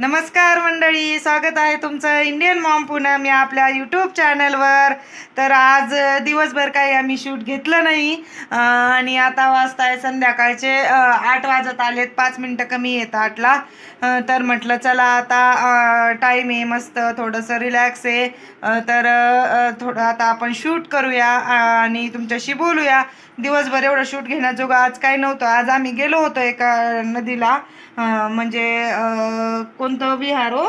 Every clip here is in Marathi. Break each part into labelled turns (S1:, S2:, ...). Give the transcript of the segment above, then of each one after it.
S1: नमस्कार मंडळी, स्वागत आहे तुमचं इंडियन मॉम पूनम या आपल्या यूट्यूब चॅनलवर. तर आज दिवसभर काही आम्ही शूट घेतलं नाही आणि आता वाजताय संध्याकाळचे 8 वाजत आलेत, 5 मिनटं कमी येत 8ला. तर म्हटलं चला आता टाईम आहे, मस्त थोडंसं रिलॅक्स आहे. तर थोडं आता आपण शूट करूया आणि तुमच्याशी बोलूया. दिवसभर एवढं शूट घेण्याजोगं आज काही नव्हतं. आज आम्ही गेलो होतो एका नदीला, म्हणजे कोणतं विहार हो,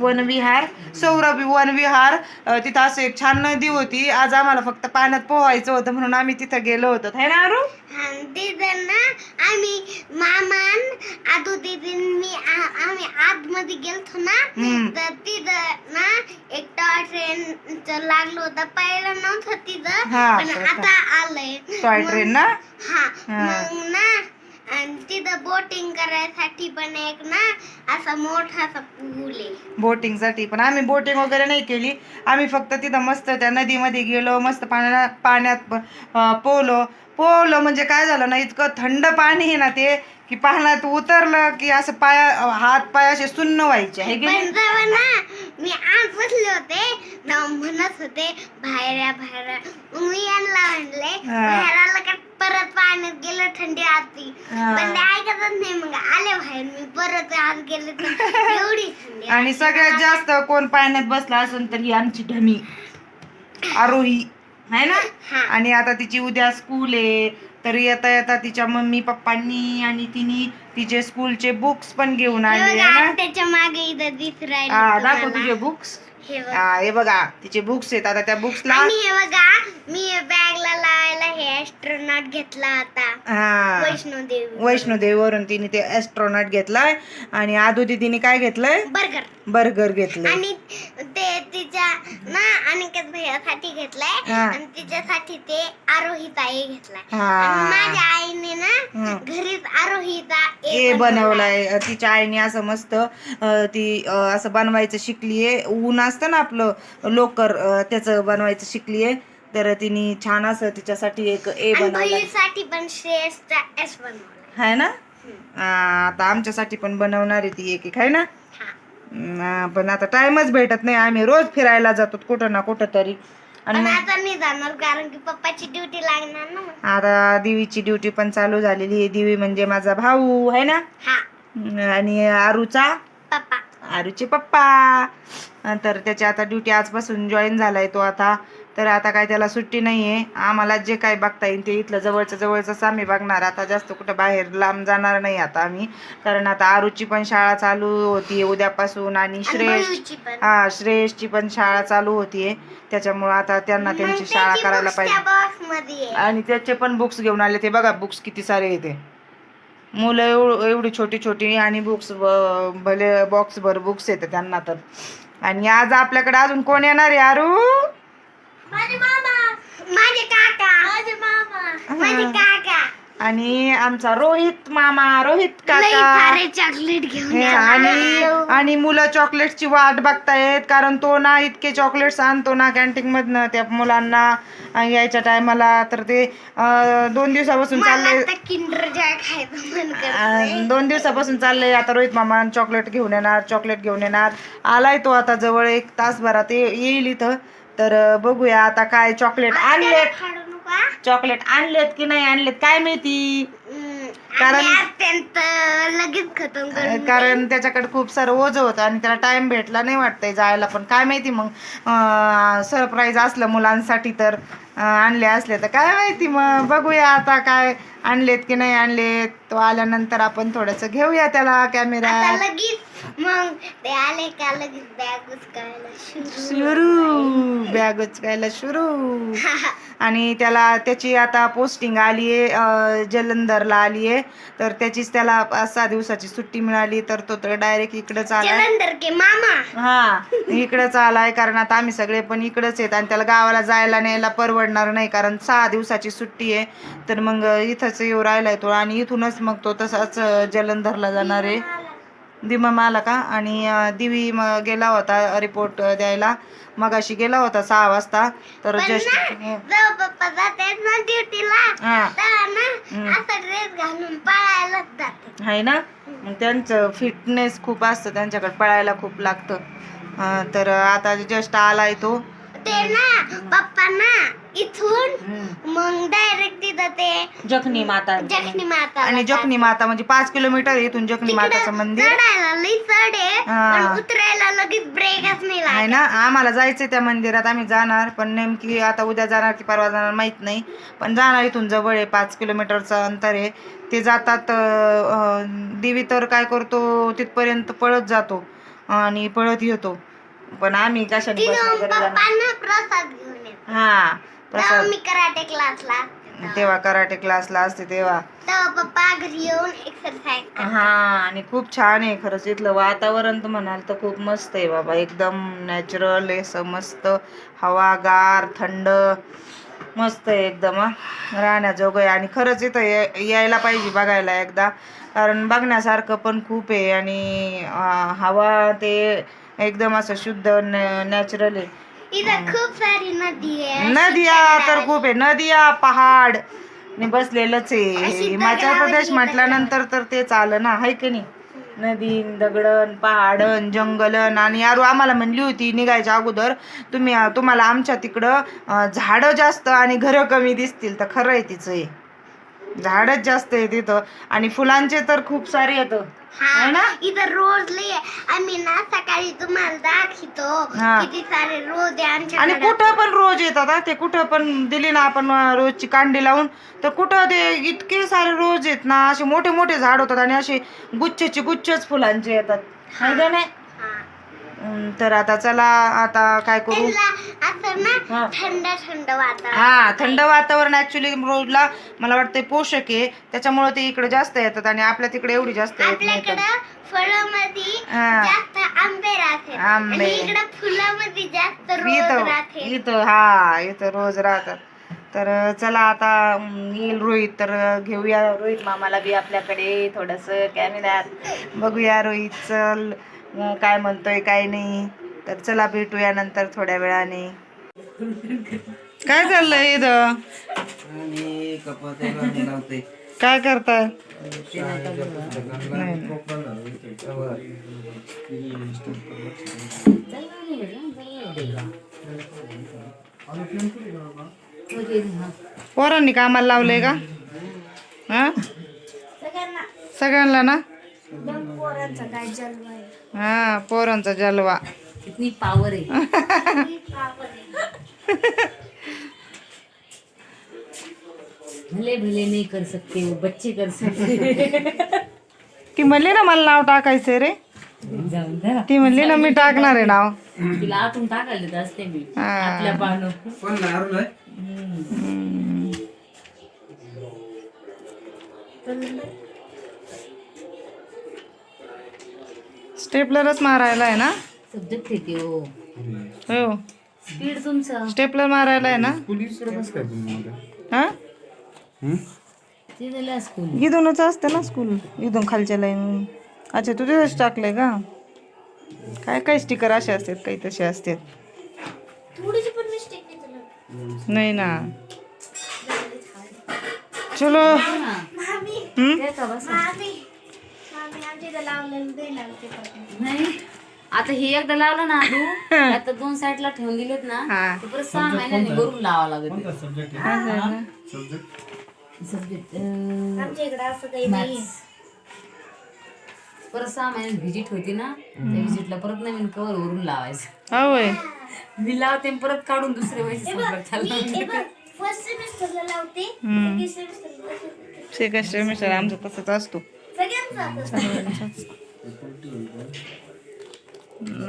S1: वनविहार, सौरभ वनविहार. तिथं असं एक छान नदी होती. आज आम्हाला फक्त पाण्यात पोहायचं होतं म्हणून आम्ही तिथं गेलो होतो, है ना अरू?
S2: तिथं ना आम्ही मामान आदू दीदी मी आम्ही आतमध्ये गेलतो ना, तर तिथं ना एक टॉय ट्रेन लागलो होतं. पहिलं नव्हतं तिथं, पण आता आलंय
S1: टॉय ट्रेन ना.
S2: हा, मग ना आणि तिथं बोटिंग करायसाठी पण एक ना असा मोठासा पूल आहे.
S1: बोटिंग साठी पण आम्ही बोटिंग वगैरे नाही केली. आम्ही फक्त तिथं मस्त त्या नदीमध्ये गेलो, मस्त पाण्यात पोहलो. म्हणजे काय झालं ना, इतकं थंड पाणी आहे ना ते, की पाण्यात उतरलं की असं हात पाय असे सुन्न व्हायचे आहे की नाही?
S2: पण जेव्हा ना मी आत बसले होते ना, म्हणत होते बाहेर या बाहेर या. मग मी यांना म्हणले बाहेर आलं का परत पाण्यात गेलं, थंडी आती. पण ते ऐकतच नाही. मग आले बाहेर, मी परत आत गेले तर एवढी थंडी.
S1: आणि सगळ्यात जास्त कोण पाण्यात बसला असेल तर ही आमची ढमी आरोही आहे ना. आणि आता तिची उद्या स्कूल आहे, तर येता येता तिच्या मम्मी पप्पांनी आणि तिने तिचे स्कूलचे बुक्स पण घेऊन आले आहे ना.
S2: त्याच्या मागे इथं दिस
S1: दाखव तुझे बुक्स. हे बघा तिचे बुक्स आहेत. आता त्या बुक्सला
S2: आणि हे बघा, मी बॅगला लावायला हे ऍस्ट्रोनॉट घेतला होता
S1: वैष्णोदेवी वरून तिने ते ऍस्ट्रोनॉट घेतलाय. आणि आदू दीदीने काय घेतलंय? बर्गर घेतलंय.
S2: आणि ते तिच्या ना अनिकेत भैयासाठी घेतलाय आणि तिच्यासाठी ते आरोहिताई घेतलाय. आणि माझ्या आईने ना घरीच आरोहिता
S1: ए बनवलाय. तिच्या आईने असं मस्त ती असं बनवायचं शिकलीये. ऊन असतं ना आपलं लोकर, त्याचं बनवायचं शिकलीये. तर तिने छान असं तिच्यासाठी एक ए
S2: बनवला पण श्रेयसचा एस बनवला
S1: आहे ना. आता आमच्यासाठी पण बनवणार आहे ती एक आहे ना. पण आता टाइमच भेटत नाही. आम्ही रोज फिरायला जातो कुठं ना कुठं तरी.
S2: आणि आता नाही जाणार कारण की पप्पाची ड्युटी लागणार ना.
S1: आता दिवीची ड्युटी पण चालू झालेली आहे. दिवी म्हणजे माझा भाऊ आहे ना, आणि आरूचा
S2: पप्पा,
S1: आरूचे पप्पा. तर त्याची आता ड्युटी आजपासून जॉईन झालाय तो आता. तर आता काय त्याला सुट्टी नाहीये. आम्हाला जे काय बघता येईल ते इथलं जवळच आम्ही बघणार. आता जास्त कुठं बाहेर लांब जाणार नाही आता आम्ही, कारण आता आरूची पण शाळा चालू होती उद्यापासून आणि श्रेयसची पण शाळा चालू होतीये. त्याच्यामुळे आता त्यांना त्यांची शाळा करायला पाहिजे. आणि त्याचे पण बुक्स घेऊन आले. ते बघा बुक्स किती सारे येते. मुलं एवढी छोटी आणि बुक्स भले बॉक्स भर बुक्स येते त्यांना तर. आणि आज आपल्याकडे अजून कोण येणार आहे आरू?
S2: माझे मामा, माझे काका
S1: आणि आमचा रोहित काका.
S2: चॉकलेट घेऊन
S1: आणि मुलं चॉकलेटची वाट बघतायत, कारण तो ना इतके चॉकलेट्स आणतो ना कॅन्टीन मधनं त्या मुलांना यायच्या टायमाला. तर ते 2 दिवसापासून चाललंय, 2 दिवसापासून चाललंय. आता रोहित मामा चॉकलेट घेऊन येणार. आलाय तो आता जवळ 1 तासभरात येईल इथं. तर बघूया आता काय चॉकलेट आणलेत की नाही आणलेत काय माहिती. कारण त्याच्याकडे खूप सारं ओझं होतं आणि त्याला टाइम भेटला नाही वाटतंय जायला. पण काय माहिती मग सरप्राईज असलं मुलांसाठी तर आणले असले तर काय माहिती. मग बघूया आता काय आणलेत की नाही आणलेत. तो आल्यानंतर आपण थोडस घेऊया त्याला कॅमेरा.
S2: मग ते आले का लगेच
S1: बॅग उचकायला सुरू. आणि त्याची आता पोस्टिंग आलीये, जलंधरला आलीये. तर त्याचीच त्याला 5-6 दिवसाची सुट्टी मिळाली. तर तो तर डायरेक्ट इकडेच आलाय. इकडेच आलाय, कारण आता आम्ही सगळे पण इकडेच आहेत. आणि त्याला गावाला जायला न्यायला परवडणार नाही, कारण 6 दिवसाची सुट्टी आहे. तर मग इथंच येऊ राहिलाय तो. आणि इथूनच मग तो तसाच जलंधरला जाणार आहे. दिमम आला का आणि दिवी गेला होता रिपोर्ट द्यायला, मगाशी गेला होता 6 वाजता. तर जस्ट
S2: जेव्हा पप्पा जातात ना ड्युटीला
S1: हा
S2: तेव्हा ना असा ड्रेस घालून पळायला जाते.
S1: आहे ना, मग त्यांचं फिटनेस खूप असतं, त्यांच्याकडे पळायला खूप लागतं. तर आता जस्ट आलाय तो.
S2: ते ना पप्पा ना इथून मग डायरेक्ट तिथं ते
S1: जखनी माता
S2: जखनी माता
S1: आणि जखनी माता म्हणजे 5 किलोमीटर आहे इथून जखनी माताचं मंदिर
S2: चढायला लई चढ आहे पण उतरायला लगेच ब्रेकच नाही
S1: आहे ना. आम्हाला जायचंय त्या मंदिरात, आम्ही जाणार, पण नेमकी आता उद्या जाणार की परवा जाणार माहित नाही, पण जाणार. इथून जवळ आहे, 5 किलोमीटरचं अंतर आहे. ते जातात देवी तर काय करतो तिथपर्यंत पळत जातो आणि पळत येतो, पण आम्ही कशाने बस वगैरे जाणार.
S2: पप्पांना प्रसाद घेऊन येत.
S1: हा प्रसाद,
S2: मी कराटे क्लासला
S1: तेव्हा कराटे क्लासला असते तेव्हा
S2: पप्पा घरी येऊन एक्सरसाइज.
S1: हा आणि खूप छान आहे खरंच इथलं वातावरण तर म्हणाल तर खूप मस्त आहे बाबा, एकदम नॅचरल आहे, असं मस्त हवागार थंड मस्त आहे एकदम राहण्याजोगं आहे. आणि खरंच इथं यायला पाहिजे बघायला एकदा, कारण बघण्यासारखं पण खूप आहे आणि हवा ते एकदम असं शुद्ध नॅचरल आहे.
S2: इथं खूप सारी नदी आहे,
S1: नदिया तर खूप आहे, नदिया पहाड ने बसलेलंच आहे. हिमाचल प्रदेश म्हटल्यानंतर तर तेच आलं ना, हाय की नाही. नदी दगडन पहाडन जंगलन. आणि यारू आम्हाला म्हणली होती निघायच्या अगोदर तुम्हाला आमच्या तिकडं झाडं जास्त आणि घरं कमी दिसतील, तर खरं आहे तिचं हे, झाडच जास्त आहे तिथं आणि फुलांचे तर खूप सारे येतं आहे ना.
S2: इथं रोज लई आम्ही ना सकाळी तुम्हाला दाखवतो किती सारे रोज आहे
S1: आणि
S2: आमच्याकडे.
S1: कुठं पण रोज येतात ते कुठं पण दिली ना आपण रोजची कांडी लावून, तर कुठं ते इतके सारे रोज येत ना, असे मोठे मोठे झाड होतात आणि असे गुच्छच फुलांचे येतात है का नाही. तर आता चला आता काय करू.
S2: असं ना थंड थंड वातावरण.
S1: हा थंड वातावरण ऍक्च्युली रोजला मला वाटतं पोषक आहे, त्याच्यामुळे ते इकडे जास्त येतात आणि आपल्या तिकडे एवढी जास्त येत नाही.
S2: आपल्याकडं फळामध्ये जास्त आंबे राहतात आणि इकडं फुलामध्ये जास्त रोज राहते.
S1: इथं रोज राहतात. तर चला आता येईल रोहित, तर घेऊया रोहित मामाला बी आपल्याकडे थोडस कॅमेऱ्यात बघूया रोहित चल काय म्हणतोय काय नाही. तर चला भेटूया नंतर थोड्या वेळाने. काय चाललंय इथं, काय करताय. पोरांनी कामाला लावलंय का हा सगळ्यांना ना. हा पोरांचा जलवा.
S3: इतनी पावर है. भले भले नहीं कर सकते वो बच्चे कर सकते.
S1: ती म्हणली ना मला नाव टाकायचंय रे,
S3: जाऊन द्या.
S1: ती म्हणली ना मी टाकणार आहे नाव.
S3: तिला आतून टाकायला देत असते मी आपल्या पानं.
S1: स्टेपलरच मारायला आहे ना.
S3: सब्जेक्ट येते हो.
S1: हो
S3: स्पीड तुमचं
S1: स्टेपलर मारायला आहे ना. हा
S3: ते झालं स्कूल.
S1: इथूनच असते ना स्कूल, इथून खालच्या लाईन. अच्छा तू तिथेच टाकलंय का. काय काय स्टिकर असे असतात काही तसे असतात.
S2: थोडीशी पण मिस्टेक
S1: नाही ना. चलो
S3: नाही आता हे एकदा लावलं ना तू आता 2 साईडला ठेवून दिलेत ना, तर परत 6 महिन्यांनी भरून लावा लागत. सब्जेक्ट परत 6 महिन्यात व्हिजिट होती ना, त्या व्हिजिटला परत नवीन कवर वरून लावायचं.
S1: होय
S3: मी लावते परत काढून दुसरे पैसे.
S2: फर्स्ट सेमिस्टरला लावते,
S1: सेकंड सेमिस्टर आमचं तसंच असतो.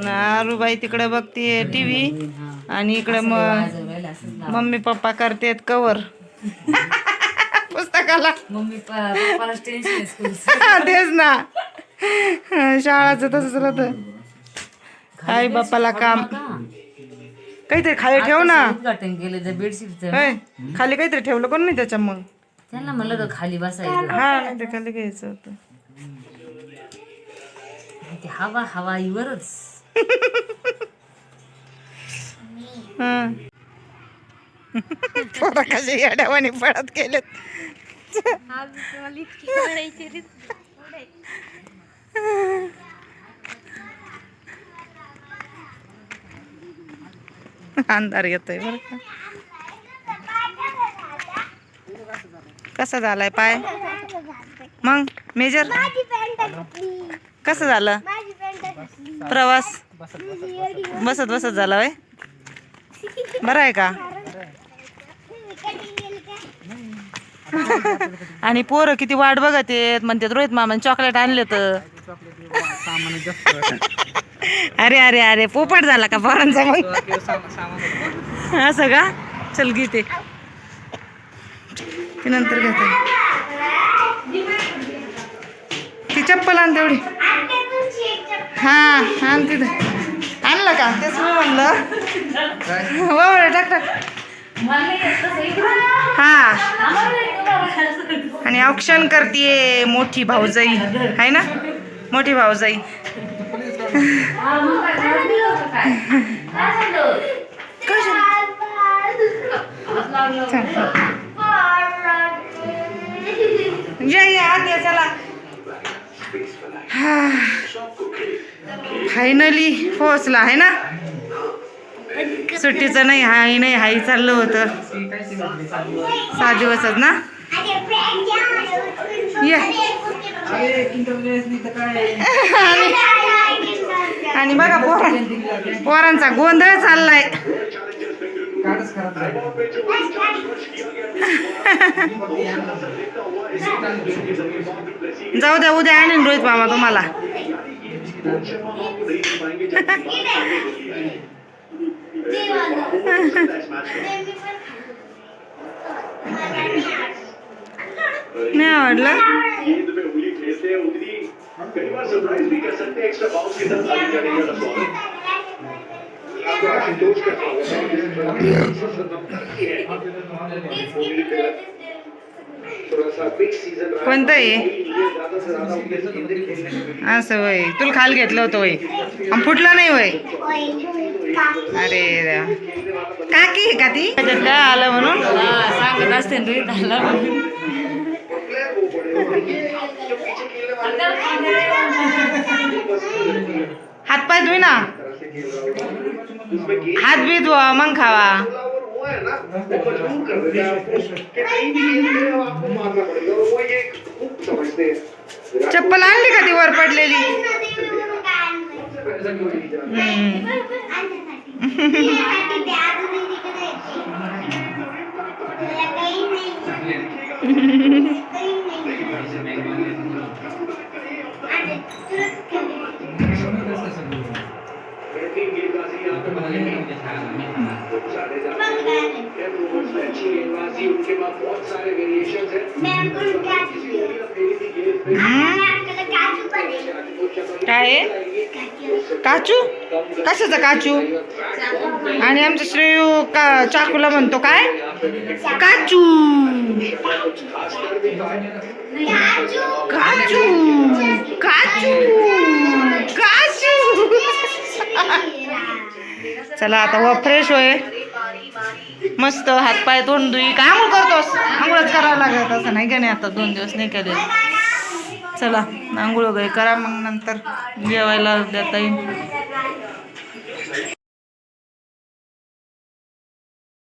S1: नारूबाई तिकडे बघतीये टीव्ही आणि इकडे मम्मी पप्पा करतेत कवर पुस्तकाला.
S3: मम्मी पप्पाला टेन्शन स्कूल.
S1: तेच ना शाळाचं तसंच राहत. आई बाप्पाला काम काहीतरी खाली ठेव ना.
S3: उद्घाटन केलं तर बेडशीटचं.
S1: होय खाली काहीतरी ठेवलं कोण नाही त्याच्या मग.
S3: त्यांना म्हणलं तर खाली बसायचं.
S1: हा नाही ते खाली घ्यायचं होतं.
S3: ती हवा हवाईवरच.
S1: पोरं कशी येड्यावानी पडत गेलेत. अंधार येतोय बरं का. कसा झालाय पाय मग मेजर? कसं झालं प्रवास? बसत बसत झाला वय? बरं आहे का? आणि पोरं किती वाट बघत येत म्हणतात रोहित मामाने चॉकलेट आणले तर. अरे अरे अरे पोपट झाला का पोरांचा मग? असं का? चल घेते ती नंतर घेते. ती चप्पल आण तेवढी. हा आण तिथं. आणलं का? तेच मी म्हणलं. हो टाक टाक. हा आणि औक्षण करतीये मोठी भाऊजाई आहे ना, मोठी भाऊजाई. या आत या चला. फायनली पोहोचला आहे ना. सुट्टीचं नाही हाय नाही हाय चाललं होतं 6 दिवसच ना. या आणि बघा पोरांचा गोंधळ चाललाय. जाऊ द्या उद्या आणीन रोहित मामा तुम्हाला. नाही आवडलं? कोणतं आहे असं वय? तुला खाल घेतलं होतं वय आणि फुटलं नाही वय? अरे काकी आहे का ती? काय आलं म्हणून
S3: सांगत असते रोहित आला म्हणून.
S1: हातपाय धुई ना, हात बी धुवा मग खावा. चप्पल आणली का ती वर पडलेली? काय काचू? कशाचा काचू? आणि आमचं श्रेयू का चाकूला म्हणतो काय काचू काचू काचू काचू. चला आता व फ्रेश होय मस्त हातपाय तोंड धुई. काय आंघोळ करतोस? आंघोळच करावं लागत असं नाही का? नाही आता 2 दिवस नाही केले. चला आंघोळ वगैरे करा मग नंतर जेवायला देता येईल.